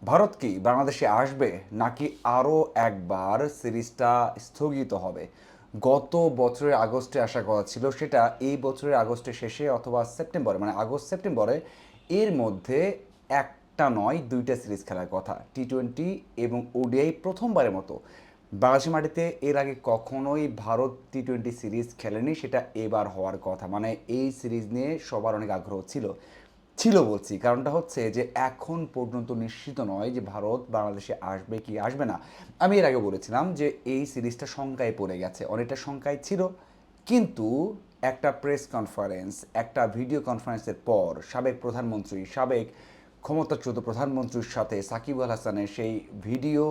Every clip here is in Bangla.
ভারত কি বাংলাদেশে আসবে নাকি আরও একবার সিরিজটা স্থগিত হবে? গত বছরের আগস্টে আসার কথা ছিল, সেটা এই বছরের আগস্টের শেষে অথবা সেপ্টেম্বরে, মানে আগস্ট সেপ্টেম্বরে এর মধ্যে একটা নয় দুইটা সিরিজ খেলার কথা। টি-20 এবং ওডিআই প্রথমবারের মতো বাংলাদেশের মাটিতে এর আগে কখনোই ভারত টি-20 সিরিজ খেলেনি, সেটা এবার হওয়ার কথা। মানে এই সিরিজ নিয়ে সবার অনেক আগ্রহ ছিল। ছিল বলছি, কারণটা হচ্ছে যে এখন পর্যন্ত নিশ্চিত নয় যে ভারত বাংলাদেশে আসবে কি আসবে না। আমি এর আগে বলেছিলাম যে এই সিরিজটা শঙ্কায় পড়ে গেছে, অনেকটা শঙ্কায় ছিল। কিন্তু একটা প্রেস কনফারেন্স, একটা ভিডিও কনফারেন্সের পর সাবেক প্রধানমন্ত্রী, সাবেক ক্ষমতাচ্যুত প্রধানমন্ত্রীর সাথে সাকিব আল হাসানের সেই ভিডিও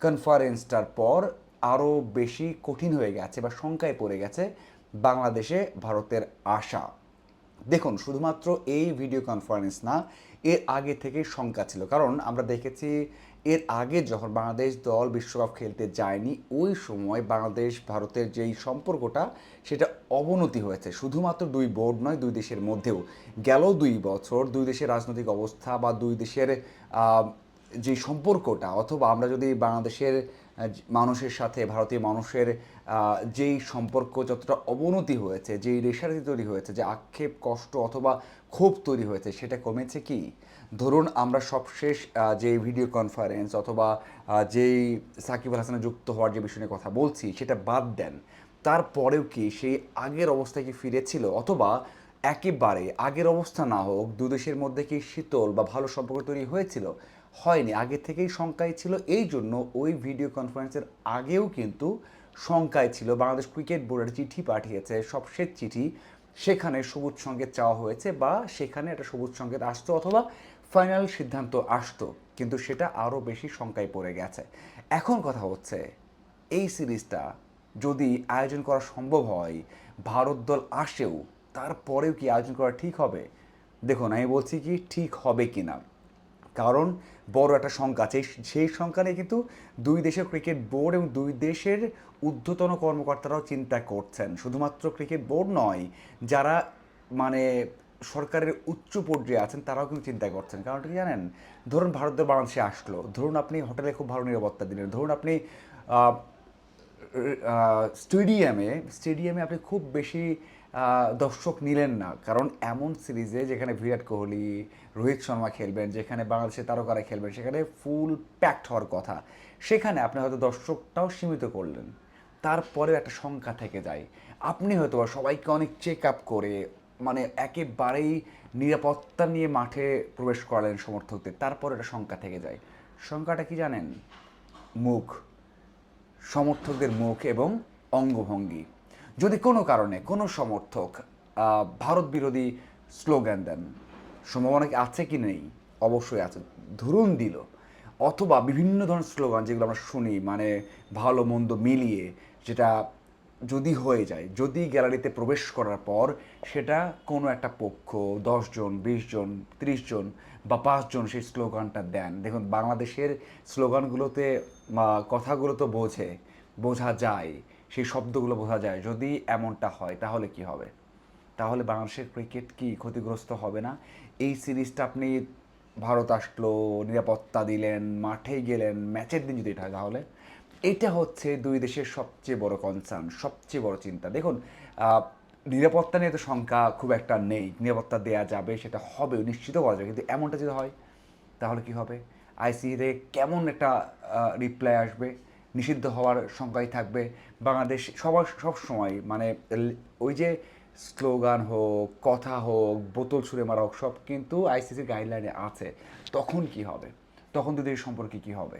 কনফারেন্সটার পর আরও বেশি কঠিন হয়ে গেছে বা শঙ্কায় পড়ে গেছে বাংলাদেশে ভারতের আশা। দেখুন, শুধুমাত্র এই ভিডিও কনফারেন্স না, এর আগে থেকেই শঙ্কা ছিল। কারণ আমরা দেখেছি এর আগে যখন বাংলাদেশ দল বিশ্বকাপ খেলতে যায়নি, ওই সময় বাংলাদেশ ভারতের যেই সম্পর্কটা সেটা অবনতি হয়েছে। শুধুমাত্র দুই বোর্ড নয়, দুই দেশের মধ্যেও। গেল 2 বছর দুই দেশের রাজনৈতিক অবস্থা বা দুই দেশের যে সম্পর্কটা, অথবা আমরা যদি বাংলাদেশের মানুষের সাথে ভারতীয় মানুষের যেই সম্পর্ক যতটা অবনতি হয়েছে, যেই রেশারেশি তৈরি হয়েছে, যে আক্ষেপ কষ্ট অথবা ক্ষোভ তৈরি হয়েছে, সেটা কমেছে কি? ধরুন আমরা সবশেষ যে ভিডিও কনফারেন্স অথবা যেই সাকিব আল হাসানের যুক্ত হওয়ার যে বিষয় নিয়ে কথা বলছি সেটা বাদ দেন, তারপরেও কি সেই আগের অবস্থায় কি ফিরেছিল? অথবা একেবারে আগের অবস্থা না হোক, দু দেশের মধ্যে কি শীতল বা ভালো সম্পর্ক তৈরি হয়েছিল? হয়নি। আগে থেকেই শঙ্কায় ছিল। এই জন্য ওই ভিডিও কনফারেন্সের আগেও কিন্তু শঙ্কায় ছিল। বাংলাদেশ ক্রিকেট বোর্ডের চিঠি পাঠিয়েছে, সবশেষ চিঠি, সেখানে সবুজ সংকেত চাওয়া হয়েছে বা সেখানে একটা সবুজ সংকেত আসতো অথবা ফাইনাল সিদ্ধান্ত আসতো, কিন্তু সেটা আরও বেশি শঙ্কায় পড়ে গেছে। এখন কথা হচ্ছে, এই সিরিজটা যদি আয়োজন করা সম্ভব হয়, ভারত দল আসেও, তারপরেও কি আয়োজন করা ঠিক হবে? দেখুন, আমি বলছি কি ঠিক হবে কি না, কারণ বড় একটা সংখ্যা আছে। সেই সংখ্যা নিয়ে কিন্তু দুই দেশের ক্রিকেট বোর্ড এবং দুই দেশের ঊর্ধ্বতন কর্মকর্তারাও চিন্তা করছেন। শুধুমাত্র ক্রিকেট বোর্ড নয়, যারা মানে সরকারের উচ্চ পর্যায়ে আছেন তারাও কিন্তু চিন্তা করছেন। কারণটা কি জানেন? ধরুন ভারত দল বাংলাদেশে আসলো, ধরুন আপনি হোটেলে খুব ভালো নিরাপত্তা দিলেন, ধরুন আপনি স্টেডিয়ামে স্টেডিয়ামে আপনি খুব বেশি দর্শক নিলেন না, কারণ এমন সিরিজে যেখানে বিরাট কোহলি, রোহিত শর্মা খেলবেন, যেখানে বাংলাদেশের তারকারা খেলবেন, সেখানে ফুল প্যাকড হওয়ার কথা, সেখানে আপনি হয়তো দর্শকটাও সীমিত করলেন। তারপরেও একটা সংখ্যা থেকে যায়। আপনি হয়তো সবাইকে অনেক চেক আপ করে, মানে একেবারেই নিরাপত্তা নিয়ে মাঠে প্রবেশ করালেন সমর্থকদের, তারপর একটা সংখ্যা থেকে যায়। সংখ্যাটা কি জানেন? মুখ, সমর্থকদের মুখ এবং অঙ্গভঙ্গি। যদি কোনো কারণে কোনো সমর্থক ভারত বিরোধী স্লোগান দেন, সম্ভাবনা কি আছে কি নেই? অবশ্যই আছে। ধরুন দিল, অথবা বিভিন্ন ধরনের স্লোগান যেগুলো আমরা শুনি, মানে ভালো মন্দ মিলিয়ে, যেটা যদি হয়ে যায়, যদি গ্যালারিতে প্রবেশ করার পর সেটা কোনো একটা পক্ষ 10 জন, 20 জন, 30 জন বা 5 জন সেই স্লোগানটা দেন, দেখুন বাংলাদেশের স্লোগানগুলোতে কথাগুলো তো বোঝা যায়, সেই শব্দগুলো বোঝা যায়। যদি এমনটা হয় তাহলে কি হবে? তাহলে বাংলাদেশের ক্রিকেট কি ক্ষতিগ্রস্ত হবে না? এই সিরিজটা আপনি ভারত আসলো, নিরাপত্তা দিলেন, মাঠে গেলেন, ম্যাচের দিন যদি এটা হয়, তাহলে এটা হচ্ছে দুই দেশের সবচেয়ে বড় কনসার্ন, সবচেয়ে বড় চিন্তা। দেখুন, আহ, নিরাপত্তা নিয়ে তো শঙ্কা খুব একটা নেই, নিরাপত্তা দেওয়া যাবে, সেটা হবে, নিশ্চিত করা যাবে। কিন্তু এমনটা যদি হয় তাহলে কি হবে? আইসিসিতে কেমন একটা রিপ্লাই আসবে? নিষিদ্ধ হওয়ার সংখ্যাই থাকবে। বাংলাদেশ সবার সব সময় মানে ওই যে স্লোগান হোক, কথা হোক, বোতল ছুঁড়ে মারা হোক, সব কিন্তু আইসিসির গাইডলাইনে আছে। তখন কি হবে? তখন দুদের সম্পর্কে কি হবে?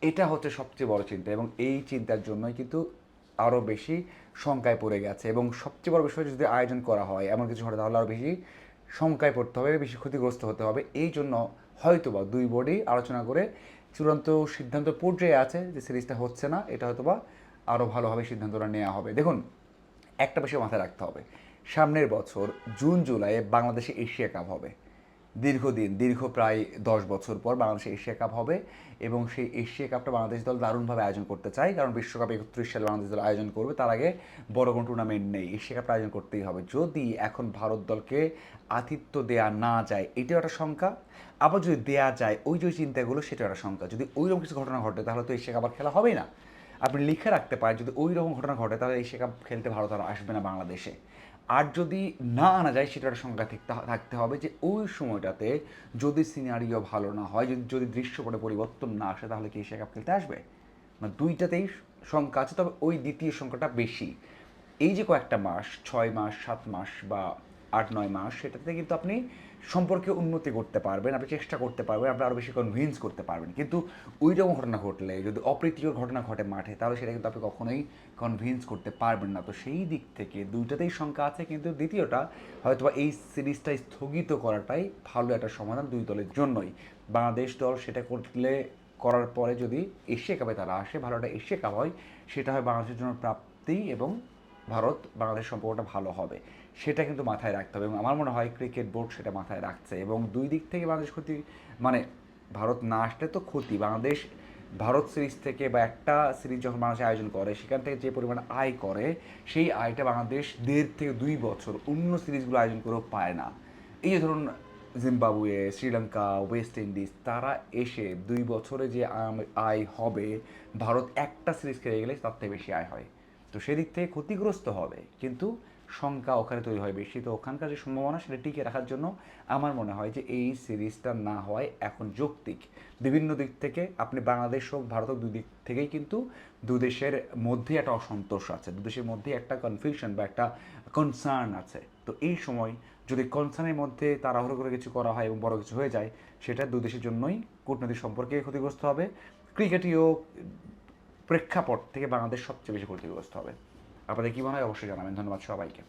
এটা হচ্ছে সবচেয়ে বড় চিন্তা, এবং এই চিন্তার জন্যই কিন্তু আরও বেশি শঙ্কায় পড়ে গেছে। এবং সবচেয়ে বড় বিষয়, যদি আয়োজন করা হয় এমন কিছু ঘটে, তাহলে আরও বেশি শঙ্কায় পড়তে হবে, বেশি ক্ষতিগ্রস্ত হতে হবে। এই জন্য হয়তোবা দুই বোর্ডই আলোচনা করে চূড়ান্ত সিদ্ধান্ত পর্যায়ে আছে যে সিরিজটা হচ্ছে না, এটা হয়তোবা আরও ভালোভাবে সিদ্ধান্তটা নেওয়া হবে। দেখুন, একটা বিষয় মাথায় রাখতে হবে, সামনের বছর জুন জুলাইয়ে বাংলাদেশে এশিয়া কাপ হবে। দীর্ঘ প্রায় 10 বছর পর বাংলাদেশে এশিয়া কাপ হবে এবং সেই এশিয়া কাপটা বাংলাদেশ দল দারুণভাবে আয়োজন করতে চায়, কারণ বিশ্বকাপ 31 সালে বাংলাদেশ দল আয়োজন করবে, তার আগে বড় কোনো টুর্নামেন্ট নেই, এশিয়া কাপটা আয়োজন করতেই হবে। যদি এখন ভারত দলকে আতিথ্য দেয়া না যায়, এটাও একটা শঙ্কা। আবার যদি দেয়া যায়, ওই যে চিন্তাগুলো, সেটাও একটা শঙ্কা। যদি ওইরকম কিছু ঘটনা ঘটে তাহলে তো এশিয়া কাপ আর খেলা হবেই না। আপনি লিখে রাখতে পারেন যদি ওই রকম ঘটনা ঘটে তাহলে এশিয়া কাপ খেলতে ভারত আর আসবে না বাংলাদেশে। আর যদি না আনা যায়, সেটার সংখ্যা থাকতে হবে যে ওই সময়টাতে যদি সিনারিও ভালো না হয়, যদি যদি দৃশ্যপটে পরিবর্তন না আসে, তাহলে কি এশিয়া কাপ খেলতে আসবে? মানে দুইটাতেই সংখ্যা আছে, তবে ওই দ্বিতীয় সংখ্যাটা বেশি। এই যে কয়েকটা মাস, 6 মাস, 7 মাস বা 8-9 মাস, সেটাতে কিন্তু আপনি সম্পর্কে উন্নতি করতে পারবেন, আপনি চেষ্টা করতে পারবেন, আপনি আরও বেশি কনভিন্স করতে পারবেন। কিন্তু ওই রকম ঘটনা ঘটলে, যদি অপ্রীতিকর ঘটনা ঘটে মাঠে, তাহলে সেটা কিন্তু আপনি কখনোই কনভিন্স করতে পারবেন না। তো সেই দিক থেকে দুইটাতেই শঙ্কা আছে, কিন্তু দ্বিতীয়টা হয়তো এই সিরিজটা স্থগিত করাটাই ভালো একটা সমাধান দুই দলের জন্যই। বাংলাদেশ দল সেটা করলে, করার পরে যদি এশিয়া কাপে তারা আসে, ভালো একটা এশিয়া কাপ হয়, সেটা হয় বাংলাদেশের জন্য প্রাপ্তি এবং ভারত বাংলাদেশ সম্পর্কটা ভালো হবে। সেটা কিন্তু মাথায় রাখতে হবে এবং আমার মনে হয় ক্রিকেট বোর্ড সেটা মাথায় রাখছে। এবং দুই দিক থেকে বাংলাদেশ ক্ষতি, মানে ভারত না আসলে তো ক্ষতি। বাংলাদেশ ভারত সিরিজ থেকে বা একটা সিরিজ যখন বাংলাদেশ আয়োজন করে, সেখান থেকে যে পরিমাণ আয় করে, সেই আয়টা বাংলাদেশ 1.5 থেকে 2 বছর অন্য সিরিজগুলো আয়োজন করেও পায় না। এই যে ধরুন জিম্বাবুয়ে, শ্রীলঙ্কা, ওয়েস্ট ইন্ডিজ, তারা এসে 2 বছরে যে আয় হবে, ভারত একটা সিরিজ খেলে গেলে তার থেকে বেশি আয় হয়। তো সেদিক থেকে ক্ষতিগ্রস্ত হবে, কিন্তু শঙ্কা ওখানে তৈরি হয় বেশি। তো ওখানকার যে সম্ভাবনা, সেটা টিকে রাখার জন্য আমার মনে হয় যে এই সিরিজটা না হয় এখন যৌক্তিক। বিভিন্ন দিক থেকে আপনি বাংলাদেশ হোক ভারত হোক, দুই দিক থেকেই কিন্তু দু দেশের মধ্যে একটা অসন্তোষ আছে, দু দেশের মধ্যে একটা কনফিউশন বা একটা কনসার্ন আছে। তো এই সময় যদি কনসার্নের মধ্যে তাড়াহুড়ো করে কিছু করা হয় এবং বড় কিছু হয়ে যায়, সেটা দু দেশের জন্যই কূটনৈতিক সম্পর্কে ক্ষতিগ্রস্ত হবে। ক্রিকেটীয় প্রেক্ষাপট থেকে বাংলাদেশ সবচেয়ে বেশি ক্ষতিগ্রস্ত হবে। আপনাদের কী মনে হয় অবশ্যই জানাবেন। ধন্যবাদ সবাইকে।